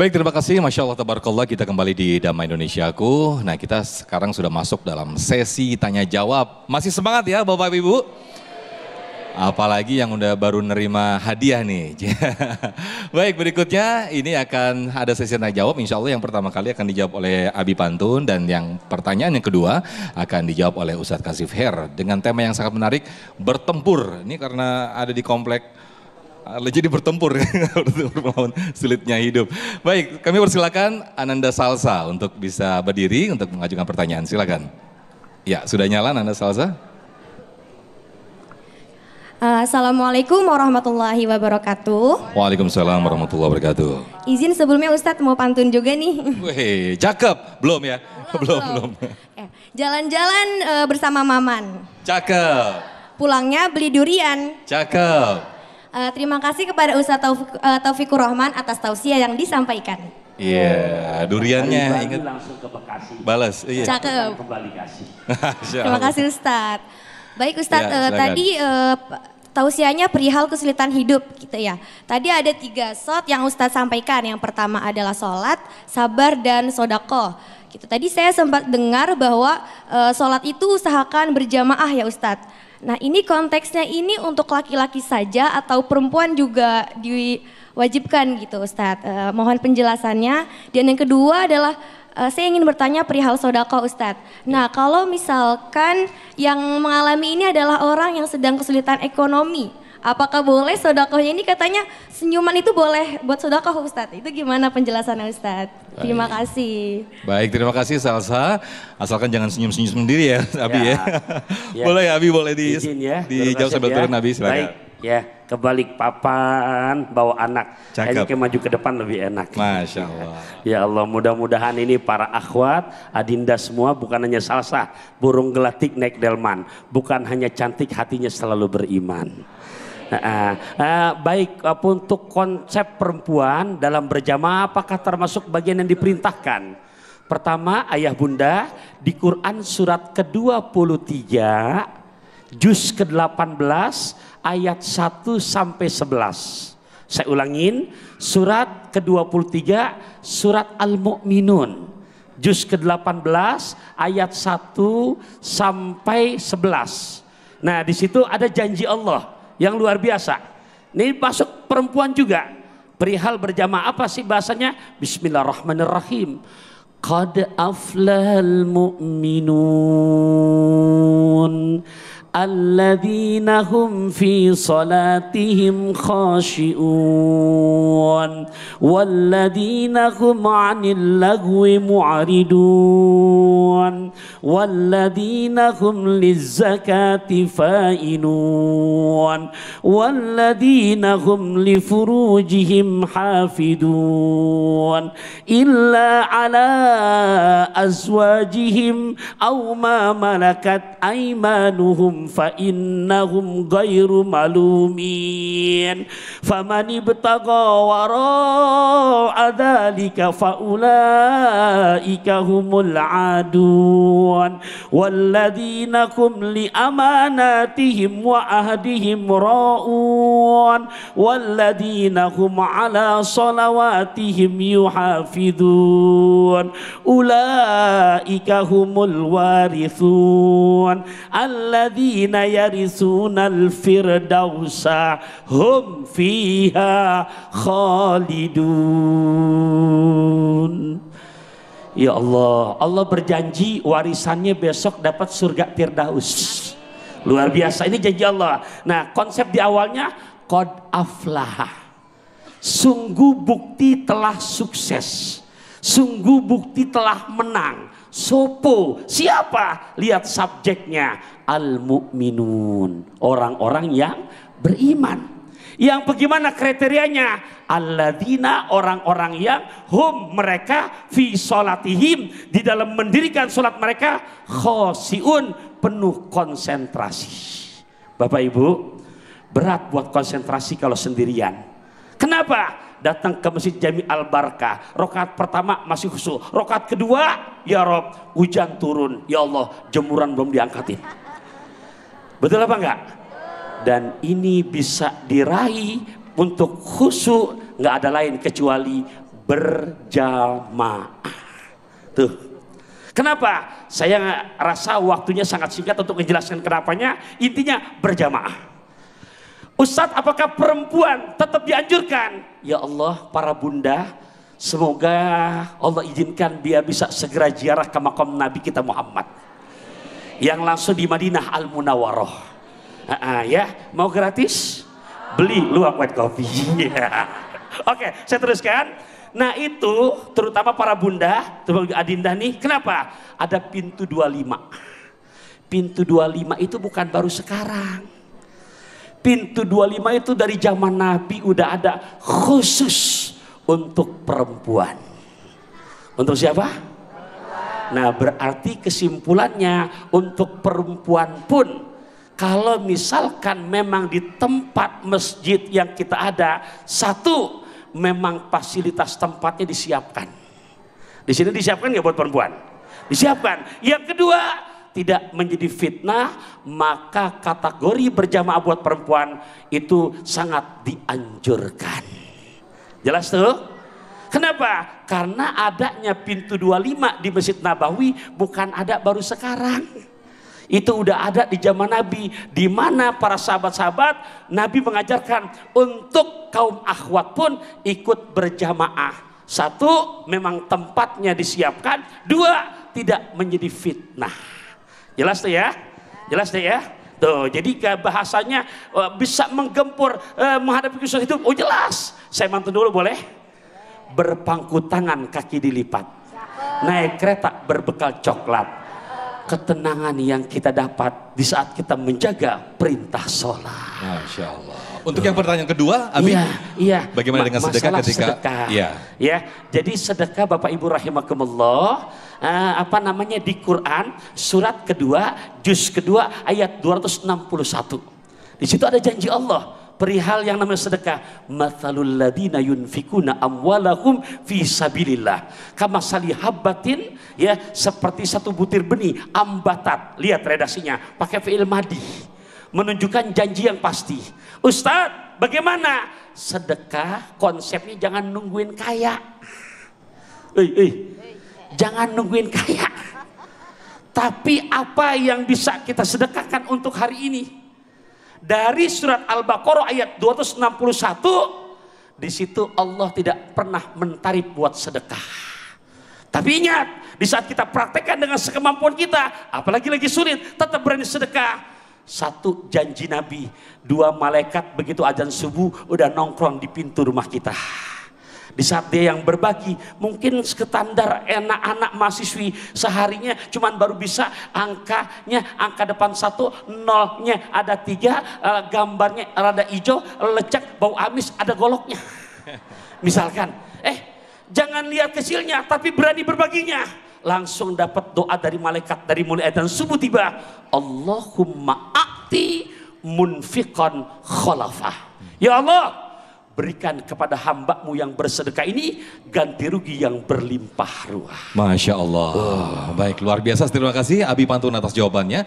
Baik, terima kasih. Masya Allah, tabarakallah, kita kembali di Damai Indonesiaku. Nah, kita sekarang sudah masuk dalam sesi tanya jawab. Masih semangat ya Bapak Ibu? Apalagi yang udah baru nerima hadiah nih. Baik, berikutnya ini akan ada sesi tanya jawab. Insya Allah yang pertama kali akan dijawab oleh Abi Pantun. Dan yang pertanyaan yang kedua akan dijawab oleh Ustadz Kasif Her. Dengan tema yang sangat menarik, bertempur. Ini karena ada di komplek jadi bertempur melawan sulitnya hidup. Baik, kami persilakan Ananda Salsa untuk bisa berdiri untuk mengajukan pertanyaan. Silakan. Ya, sudah nyala Ananda Salsa? Assalamualaikum warahmatullahi wabarakatuh. Waalaikumsalam warahmatullahi wabarakatuh. Izin sebelumnya Ustadz mau pantun juga nih. Wih, cakep. Belum ya? Belum. Jalan-jalan bersama Maman. Cakep. Pulangnya beli durian. Cakep. Terima kasih kepada Ustadz Taufikur Rahman atas tausiah yang disampaikan. Iya, duriannya ingat. Langsung ke Bekasi. Balas, iya. Cakep. Kembali kasih. Terima kasih Ustadz. Baik Ustadz, Ya, tadi tausiahnya perihal kesulitan hidup gitu ya. Tadi ada 3 shot yang Ustadz sampaikan. Yang pertama adalah sholat, sabar, dan sodako. Gitu. Tadi saya sempat dengar bahwa sholat itu usahakan berjamaah ya Ustadz. Nah ini konteksnya ini untuk laki-laki saja atau perempuan juga diwajibkan gitu Ustadz. Mohon penjelasannya. Dan yang kedua adalah saya ingin bertanya perihal sodako Ustadz. Nah kalau misalkan yang mengalami ini adalah orang yang sedang kesulitan ekonomi. Apakah boleh sodakohnya ini katanya senyuman itu boleh buat sodakoh Ustadz. Itu gimana penjelasannya Ustadz? Terima kasih. Baik, terima kasih Salsa. Asalkan jangan senyum-senyum sendiri ya Abi ya. Boleh ya Abi, boleh dijawab sambil turun Abi, silakan. Baik, ya kebalik papan bawa anak. Cakep. Kayaknya maju ke depan lebih enak. Masya Allah. Ya Allah, mudah-mudahan ini para akhwat, adinda semua bukan hanya Salsa, burung gelatik naik delman. Bukan hanya cantik, hatinya selalu beriman. Baik, untuk konsep perempuan dalam berjamaah apakah termasuk bagian yang diperintahkan? Pertama, ayah bunda, di Quran surat ke-23 juz ke-18 ayat 1 sampai 11. Saya ulangin, surat ke-23 surat Al-Mu'minun juz ke-18 ayat 1 sampai 11. Nah, di situ ada janji Allah yang luar biasa. Ini masuk perempuan juga. Perihal berjamaah apa sih bahasanya? Bismillahirrahmanirrahim. Qad aflahal mu'minun alladzina hum fi salatihim khashi'un walladzina hum 'anil lagwi mu'ridun walladzina hum lizzakati fa'ilun walladzina hum li furujihim hafidun illa ala azwajihim aw ma malakat aymanuhum fa innahum ghairu malumin faman ibtagha wara'a dzalika fa ulaika humul adun walladzina hum li amanatihim wa ahdihim ra'un walladzina hum ala salawatihim yuhafidun ulaika humul warithun alladzina yarisunal firdausa hum fiha khalidun. Ya Allah, Allah berjanji warisannya besok dapat surga Firdaus. Luar biasa, ini janji Allah. Nah, konsep di awalnya qad aflaha. Sungguh bukti telah sukses. Sungguh bukti telah menang. Sopo, siapa? Lihat subjeknya, al-mu'minun, orang-orang yang beriman. Yang bagaimana kriterianya? Alladzina, orang-orang yang hum, mereka fi sholatihim, di dalam mendirikan sholat mereka khosiun, penuh konsentrasi. Bapak Ibu, berat buat konsentrasi kalau sendirian. Kenapa? Datang ke Masjid Jami Al-Barkah, rakaat pertama masih khusyuk, rakaat kedua, ya Rob, hujan turun, ya Allah, jemuran belum diangkatin. Betul apa enggak? Dan ini bisa diraih untuk khusyuk, nggak ada lain kecuali berjamaah. Tuh. Kenapa? Saya rasa waktunya sangat singkat untuk menjelaskan kenapanya. Intinya berjamaah. Ustadz, apakah perempuan tetap dianjurkan? Ya Allah, para bunda, semoga Allah izinkan dia bisa segera ziarah ke makam Nabi kita Muhammad yang langsung di Madinah Al-Munawwaroh. Ya, mau gratis? Beli luwak white coffee. Oke, saya teruskan. Nah itu terutama para bunda, terutama adinda nih, kenapa? Ada pintu 25. Pintu 25 itu bukan baru sekarang. Pintu 25 itu dari zaman Nabi udah ada khusus untuk perempuan. Untuk siapa? Nah berarti kesimpulannya untuk perempuan pun, kalau misalkan memang di tempat masjid yang kita ada, satu, memang fasilitas tempatnya disiapkan. Di sini disiapkan nggak buat perempuan? Disiapkan. Yang kedua, tidak menjadi fitnah, maka kategori berjamaah buat perempuan itu sangat dianjurkan. Jelas tuh? Kenapa? Karena adanya pintu 25 di Masjid Nabawi bukan ada baru sekarang. Itu udah ada di zaman Nabi, di mana para sahabat-sahabat Nabi mengajarkan untuk kaum akhwat pun ikut berjamaah. Satu, memang tempatnya disiapkan. Dua, tidak menjadi fitnah. Jelas tuh ya? Jelas tuh ya? Tuh, jadi bahasanya bisa menggempur menghadapi kesulitan hidup. Oh jelas. Saya mantun dulu boleh? Berpangku tangan kaki dilipat. Naik kereta berbekal coklat. Ketenangan yang kita dapat di saat kita menjaga perintah sholat. Masya Allah. Untuk yang pertanyaan kedua, Abi, iya. Bagaimana dengan sedekah ketika? Sedekah. Iya. Ya, jadi sedekah Bapak Ibu rahimakumullah, di Quran surat kedua, juz kedua ayat 261. Di situ ada janji Allah perihal yang namanya sedekah. Matsalul ladzina yunfikuna amwalahum fi sabilillah kamasali habbatin, ya, seperti satu butir benih ambatat. Lihat redaksinya pakai fi'il madhi, menunjukkan janji yang pasti. Ustadz, bagaimana sedekah? Konsepnya jangan nungguin kaya. Jangan nungguin kaya. Tapi apa yang bisa kita sedekahkan untuk hari ini? Dari surat Al-Baqarah ayat 261, di situ Allah tidak pernah mentarif buat sedekah. Tapi ingat, di saat kita praktekkan dengan sekemampuan kita, apalagi lagi sulit, tetap berani sedekah. Satu, janji Nabi, dua, malaikat begitu azan subuh udah nongkrong di pintu rumah kita. Di saat dia yang berbagi, mungkin standar anak-anak mahasiswi seharinya cuman baru bisa angka depan 1, nolnya ada 3, gambarnya rada hijau, lecek, bau amis, ada goloknya. Misalkan, jangan lihat kecilnya tapi berani berbaginya. Langsung dapat doa dari malaikat dari mulai adzan subuh tiba. Allahumma a'ti munfiqan khalafah. Ya Allah, berikan kepada hamba-Mu yang bersedekah ini ganti rugi yang berlimpah ruah. Masya Allah. Baik, luar biasa. Terima kasih Abi Pantun atas jawabannya.